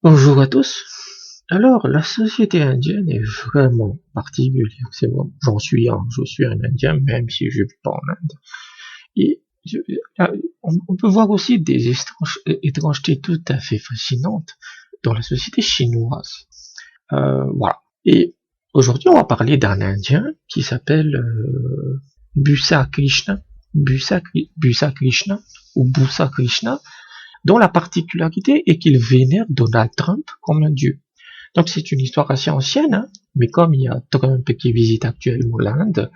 Bonjour à tous. Alors, la société indienne est vraiment particulière. C'est bon, je suis un Indien, même si je vis pas en Inde. Et on peut voir aussi des étrangetés tout à fait fascinantes dans la société chinoise. Voilà. Et aujourd'hui, on va parler d'un Indien qui s'appelle Busa Krishna, Busa Krishna ou Busa Krishna, dont la particularité est qu'il vénère Donald Trump comme un dieu. Donc c'est une histoire assez ancienne, hein, mais comme il y a Trump qui visite actuellement l'Inde,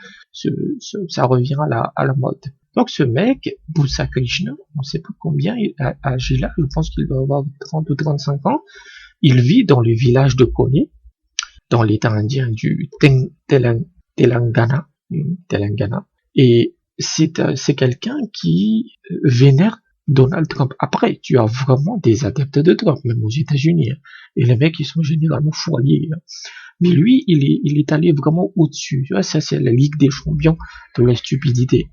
ça revient à la mode. Donc ce mec, Busa Krishna, on ne sait pas combien il a âgé là, je pense qu'il doit avoir 30 ou 35 ans, il vit dans le village de Kone, dans l'état indien du Telangana, et c'est quelqu'un qui vénère Donald Trump. Après, tu as vraiment des adeptes de Trump, même aux États-Unis. Hein. Et les mecs, ils sont généralement foiliers. Hein. Mais lui, il est allé vraiment au-dessus. Tu vois, ça, c'est la Ligue des champions de la stupidité.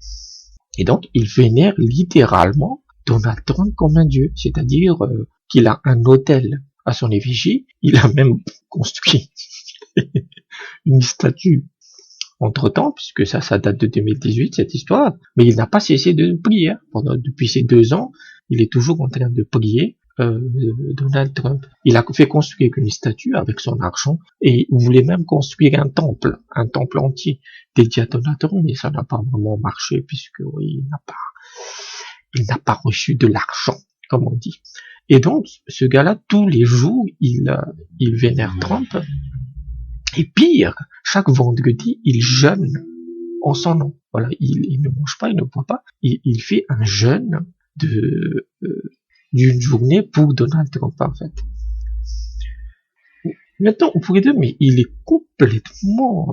Et donc, il vénère littéralement Donald Trump comme un dieu. C'est-à-dire qu'il a un hôtel à son effigie. Il a même construit une statue entre-temps, puisque ça date de 2018, cette histoire, mais il n'a pas cessé de prier. Depuis ces 2 ans, il est toujours en train de prier Donald Trump. Il a fait construire une statue avec son argent, et il voulait même construire un temple entier dédié à Donald Trump, mais ça n'a pas vraiment marché, puisque oui, il n'a pas reçu de l'argent, comme on dit. Et donc, ce gars-là, tous les jours, il vénère Trump. Et pire, chaque vendredi, il jeûne en son nom. Voilà, il ne mange pas, il ne boit pas. Il fait un jeûne d'une journée pour Donald Trump, en fait. Maintenant, on pourrait dire, mais il est complètement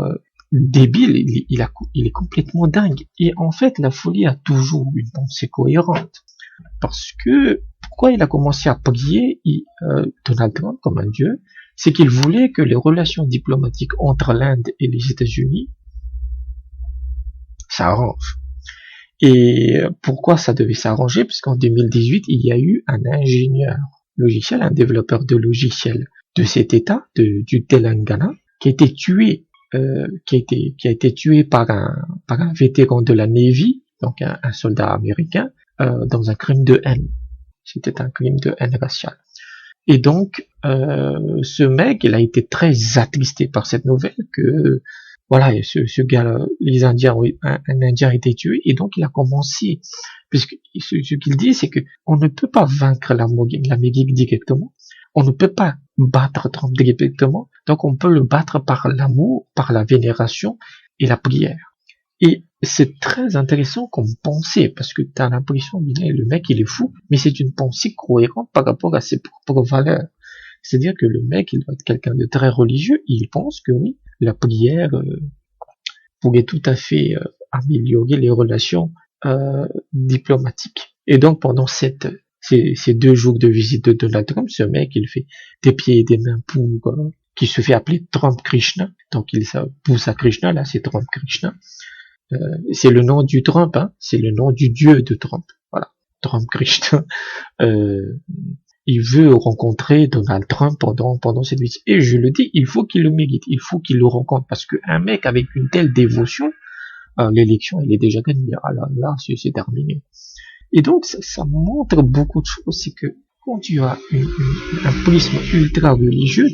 débile, il est complètement dingue. Et en fait, la folie a toujours une pensée cohérente. Parce que, pourquoi il a commencé à prier Donald Trump comme un dieu? C'est qu'il voulait que les relations diplomatiques entre l'Inde et les États-Unis s'arrangent. Et pourquoi ça devait s'arranger? Puisqu'en 2018, il y a eu un ingénieur logiciel, un développeur de logiciels de cet État, du Telangana, qui a été tué, par un vétéran de la Navy, donc un soldat américain, dans un crime de haine. C'était un crime de haine raciale. Et donc, ce mec, il a été très attristé par cette nouvelle que, voilà, ce gars-là, un Indien a été tué, et donc il a commencé, puisque ce qu'il dit, c'est que on ne peut pas vaincre la Mégique directement, on ne peut pas battre Trump directement, donc on peut le battre par l'amour, par la vénération et la prière. Et c'est très intéressant comme pensée, parce que tu as l'impression que le mec il est fou, mais c'est une pensée cohérente par rapport à ses propres valeurs. C'est-à-dire que le mec il doit être quelqu'un de très religieux, et il pense que oui, la prière pourrait tout à fait améliorer les relations diplomatiques. Et donc pendant ces 2 jours de visite de Donald Trump, ce mec il fait des pieds et des mains pour qui se fait appeler Trump Krishna. Donc il pousse à Krishna, là c'est Trump Krishna. C'est le nom du Trump, hein, c'est le nom du dieu de Trump. Voilà, Trump Krishna. Il veut rencontrer Donald Trump pendant cette visite. Et je le dis, il faut qu'il le mérite, il faut qu'il le rencontre, parce qu'un mec avec une telle dévotion, l'élection, elle est déjà gagnée. Ah là, c'est terminé. Et donc, ça montre beaucoup de choses, c'est que quand tu as un prisme ultra religieux,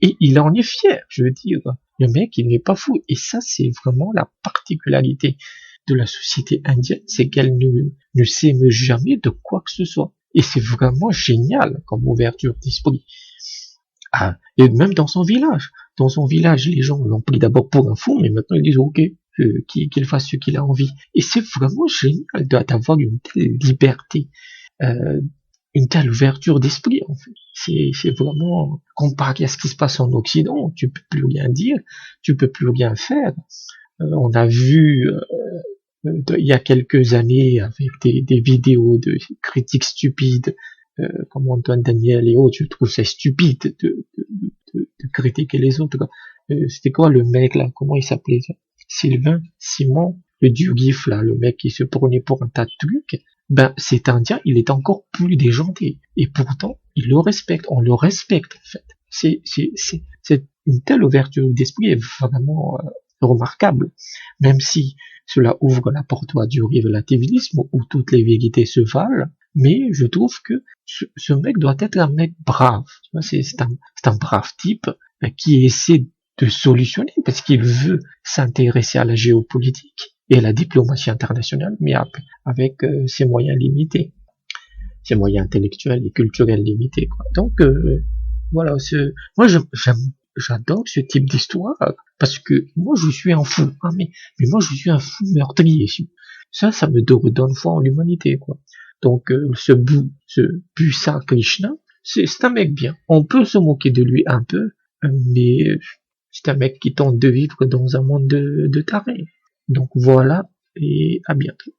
et il en est fier, je veux dire. Le mec, il n'est pas fou. Et ça, c'est vraiment la particularité de la société indienne, c'est qu'elle ne s'émeut jamais de quoi que ce soit. Et c'est vraiment génial comme ouverture d'esprit. Ah, et même dans son village. Dans son village, les gens l'ont pris d'abord pour un fou, mais maintenant ils disent ok, qu'il fasse ce qu'il a envie. Et c'est vraiment génial d'avoir une telle liberté, une telle ouverture d'esprit, en fait. C'est vraiment, comparé à ce qui se passe en Occident, tu peux plus rien dire, tu peux plus rien faire. On a vu, il y a quelques années, avec des vidéos de critiques stupides, comme Antoine Daniel et autres, je trouve ça stupide de critiquer les autres. C'était quoi le mec, là? Comment il s'appelait? Simon, le dieu GIF, là, le mec qui se prenait pour un tas de trucs. ben cet Indien, il est encore plus déjanté. Et pourtant, il le respecte, on le respecte en fait. C'est une telle ouverture d'esprit est vraiment remarquable, même si cela ouvre la porte du relativisme où toutes les vérités se valent. Mais je trouve que ce mec doit être un mec brave. C'est un brave type qui essaie de solutionner parce qu'il veut s'intéresser à la géopolitique et à la diplomatie internationale, mais avec ses moyens limités, ses moyens intellectuels et culturels limités, quoi. Donc voilà, moi j'adore ce type d'histoire parce que moi je suis un fou, hein, mais moi je suis un fou meurtrier. Ça me redonne foi en l'humanité, quoi. Donc ce Busa Krishna, c'est un mec bien. On peut se moquer de lui un peu, mais c'est un mec qui tente de vivre dans un monde de tarés. Donc voilà, et à bientôt.